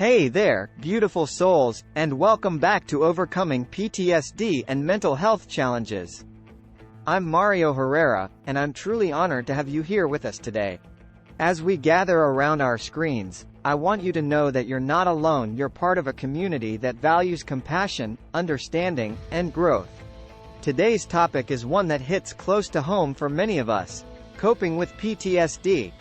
Hey there, beautiful souls, and welcome back to Overcoming PTSD and Mental Health Challenges. I'm Mario Herrera, and I'm truly honored to have you here with us today. As we gather around our screens, I want you to know that you're not alone. You're part of a community that values compassion, understanding, and growth. Today's topic is one that hits close to home for many of us: coping with PTSD.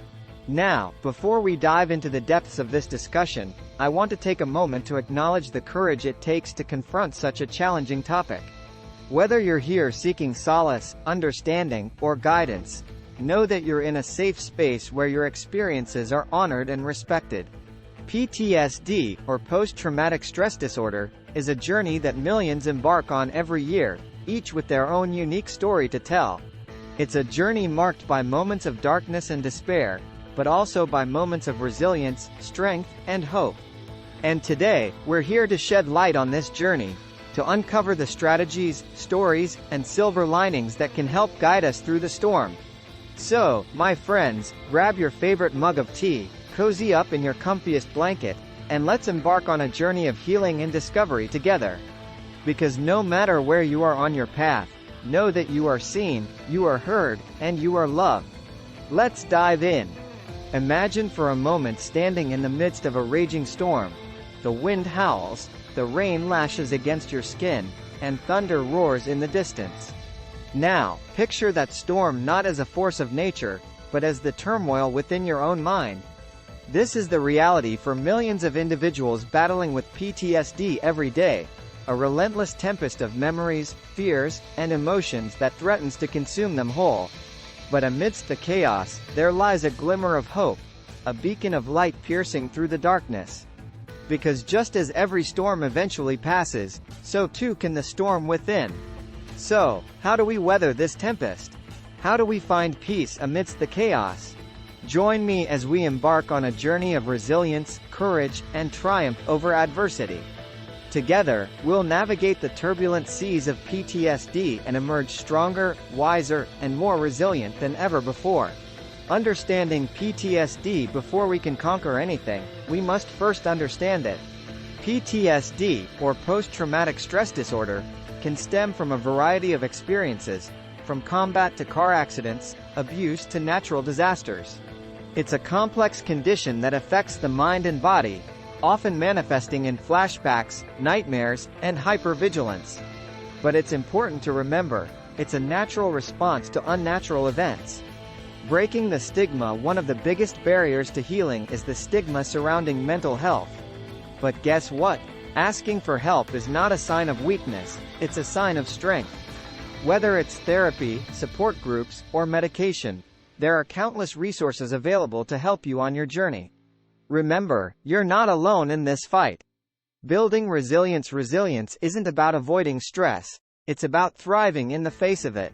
Now, before we dive into the depths of this discussion, I want to take a moment to acknowledge the courage it takes to confront such a challenging topic. Whether you're here seeking solace, understanding, or guidance, know that you're in a safe space where your experiences are honored and respected. PTSD, or post-traumatic stress disorder, is a journey that millions embark on every year, each with their own unique story to tell. It's a journey marked by moments of darkness and despair, but also by moments of resilience, strength, and hope. And today, we're here to shed light on this journey, to uncover the strategies, stories, and silver linings that can help guide us through the storm. So, my friends, grab your favorite mug of tea, cozy up in your comfiest blanket, and let's embark on a journey of healing and discovery together. Because no matter where you are on your path, know that you are seen, you are heard, and you are loved. Let's dive in. Imagine for a moment standing in the midst of a raging storm. The wind howls, the rain lashes against your skin, and thunder roars in the distance. Now, picture that storm not as a force of nature, but as the turmoil within your own mind. This is the reality for millions of individuals battling with PTSD every day, a relentless tempest of memories, fears, and emotions that threatens to consume them whole. But amidst the chaos, there lies a glimmer of hope, a beacon of light piercing through the darkness. Because just as every storm eventually passes, so too can the storm within. So, how do we weather this tempest? How do we find peace amidst the chaos? Join me as we embark on a journey of resilience, courage, and triumph over adversity. Together, we'll navigate the turbulent seas of PTSD and emerge stronger, wiser, and more resilient than ever before. Understanding PTSD: before we can conquer anything, we must first understand it. PTSD, or post-traumatic stress disorder, can stem from a variety of experiences, from combat to car accidents, abuse to natural disasters. It's a complex condition that affects the mind and body, often manifesting in flashbacks, nightmares, and hypervigilance. But it's important to remember, it's a natural response to unnatural events. Breaking the stigma: one of the biggest barriers to healing is the stigma surrounding mental health. But guess what? Asking for help is not a sign of weakness, it's a sign of strength. Whether it's therapy, support groups, or medication, there are countless resources available to help you on your journey. Remember, you're not alone in this fight. Building resilience isn't about avoiding stress, it's about thriving in the face of it.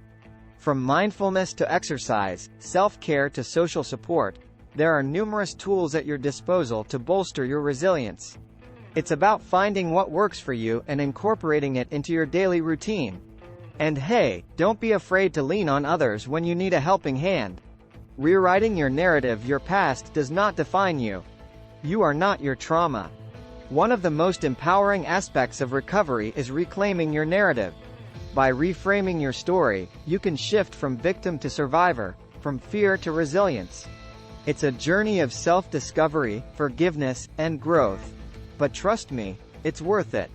From mindfulness to exercise, self-care to social support, there are numerous tools at your disposal to bolster your resilience. It's about finding what works for you and incorporating it into your daily routine. And hey, don't be afraid to lean on others when you need a helping hand. Rewriting your narrative: your past does not define you. You are not your trauma. One of the most empowering aspects of recovery is reclaiming your narrative. By reframing your story, you can shift from victim to survivor, from fear to resilience. It's a journey of self-discovery, forgiveness, and growth. But trust me, it's worth it.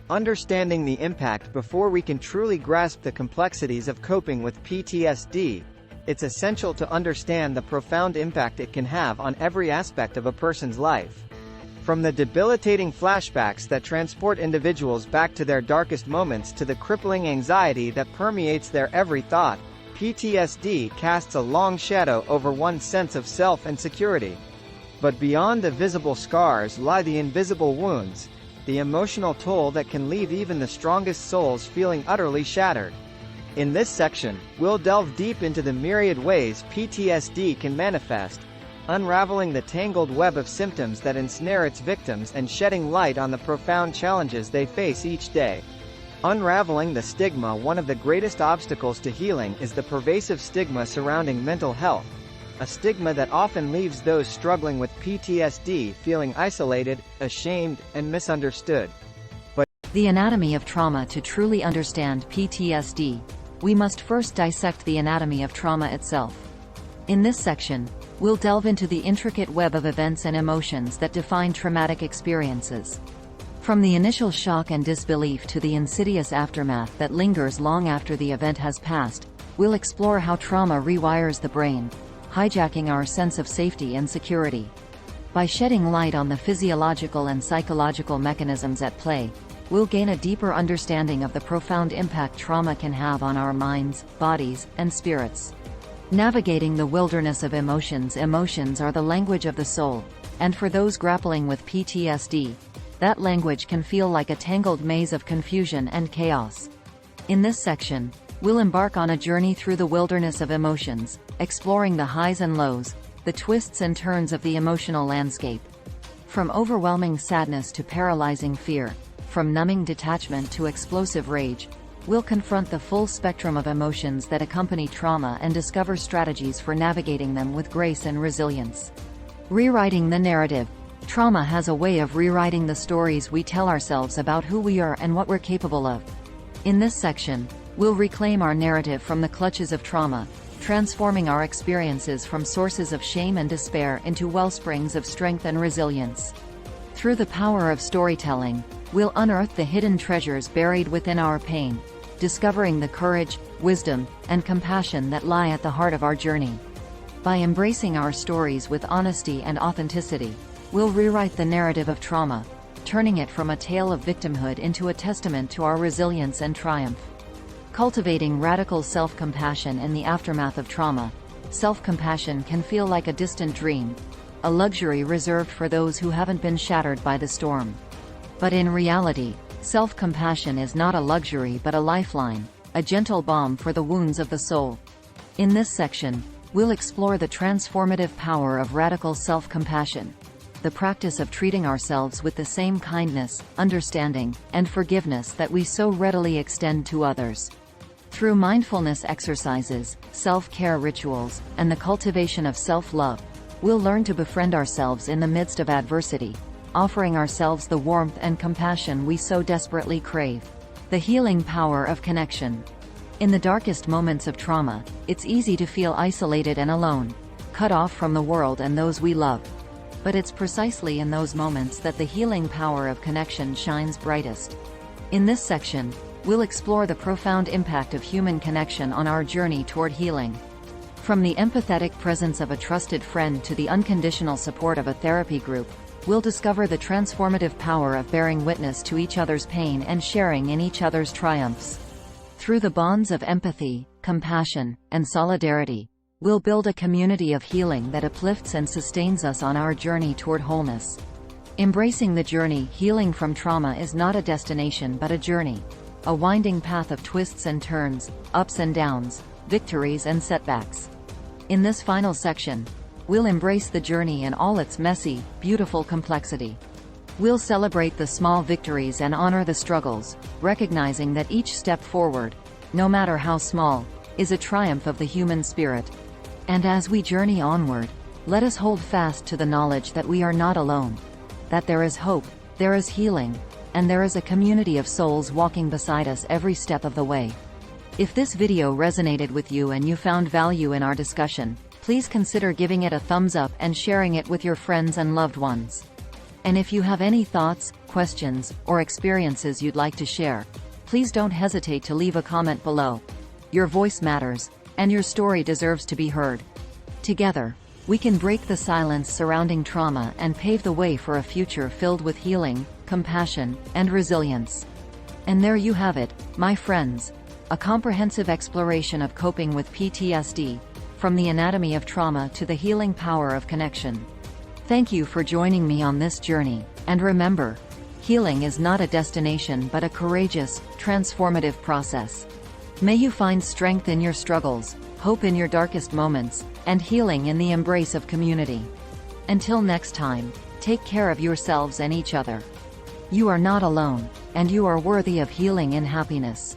Understanding the impact: before we can truly grasp the complexities of coping with PTSD, it's essential to understand the profound impact it can have on every aspect of a person's life. From the debilitating flashbacks that transport individuals back to their darkest moments to the crippling anxiety that permeates their every thought, PTSD casts a long shadow over one's sense of self and security. But beyond the visible scars lie the invisible wounds, the emotional toll that can leave even the strongest souls feeling utterly shattered. In this section, we'll delve deep into the myriad ways PTSD can manifest, unraveling the tangled web of symptoms that ensnare its victims and shedding light on the profound challenges they face each day. Unraveling the stigma: one of the greatest obstacles to healing is the pervasive stigma surrounding mental health. a stigma that often leaves those struggling with PTSD feeling isolated, ashamed, and misunderstood. The anatomy of trauma. To truly understand PTSD, we must first dissect the anatomy of trauma itself. In this section, we'll delve into the intricate web of events and emotions that define traumatic experiences. From the initial shock and disbelief to the insidious aftermath that lingers long after the event has passed, we'll explore how trauma rewires the brain, hijacking our sense of safety and security. By shedding light on the physiological and psychological mechanisms at play, we'll gain a deeper understanding of the profound impact trauma can have on our minds, bodies, and spirits. Navigating the wilderness of emotions. Emotions are the language of the soul, and for those grappling with PTSD, that language can feel like a tangled maze of confusion and chaos. In this section, we'll embark on a journey through the wilderness of emotions, exploring the highs and lows, the twists and turns of the emotional landscape. From overwhelming sadness to paralyzing fear, from numbing detachment to explosive rage, we'll confront the full spectrum of emotions that accompany trauma and discover strategies for navigating them with grace and resilience. Rewriting the narrative. Trauma has a way of rewriting the stories we tell ourselves about who we are and what we're capable of. In this section, we'll reclaim our narrative from the clutches of trauma, transforming our experiences from sources of shame and despair into wellsprings of strength and resilience. Through the power of storytelling, we'll unearth the hidden treasures buried within our pain, discovering the courage, wisdom, and compassion that lie at the heart of our journey. By embracing our stories with honesty and authenticity, we'll rewrite the narrative of trauma, turning it from a tale of victimhood into a testament to our resilience and triumph. Cultivating radical self-compassion in the aftermath of trauma. Self-compassion can feel like a distant dream, a luxury reserved for those who haven't been shattered by the storm. But in reality, self-compassion is not a luxury but a lifeline, a gentle balm for the wounds of the soul. In this section, we'll explore the transformative power of radical self-compassion, the practice of treating ourselves with the same kindness, understanding, and forgiveness that we so readily extend to others. Through mindfulness exercises, self-care rituals, and the cultivation of self-love, we'll learn to befriend ourselves in the midst of adversity, offering ourselves the warmth and compassion we so desperately crave. The healing power of connection. In the darkest moments of trauma, it's easy to feel isolated and alone, cut off from the world and those we love. But it's precisely in those moments that the healing power of connection shines brightest. In this section, we'll explore the profound impact of human connection on our journey toward healing. From the empathetic presence of a trusted friend to the unconditional support of a therapy group, we'll discover the transformative power of bearing witness to each other's pain and sharing in each other's triumphs. Through the bonds of empathy, compassion, and solidarity, we'll build a community of healing that uplifts and sustains us on our journey toward wholeness. Embracing the journey. Healing from trauma is not a destination but a journey, a winding path of twists and turns, ups and downs, victories and setbacks. In this final section, we'll embrace the journey in all its messy, beautiful complexity. We'll celebrate the small victories and honor the struggles, recognizing that each step forward, no matter how small, is a triumph of the human spirit. And as we journey onward, let us hold fast to the knowledge that we are not alone, that there is hope, there is healing, and there is a community of souls walking beside us every step of the way. If this video resonated with you and you found value in our discussion, please consider giving it a thumbs up and sharing it with your friends and loved ones. And if you have any thoughts, questions, or experiences you'd like to share, please don't hesitate to leave a comment below. Your voice matters, and your story deserves to be heard. Together, we can break the silence surrounding trauma and pave the way for a future filled with healing, compassion, and resilience. And there you have it, my friends, a comprehensive exploration of coping with PTSD, from the anatomy of trauma to the healing power of connection. Thank you for joining me on this journey, and remember, healing is not a destination but a courageous, transformative process. May you find strength in your struggles, hope in your darkest moments, and healing in the embrace of community. Until next time, take care of yourselves and each other. You are not alone, and you are worthy of healing and happiness.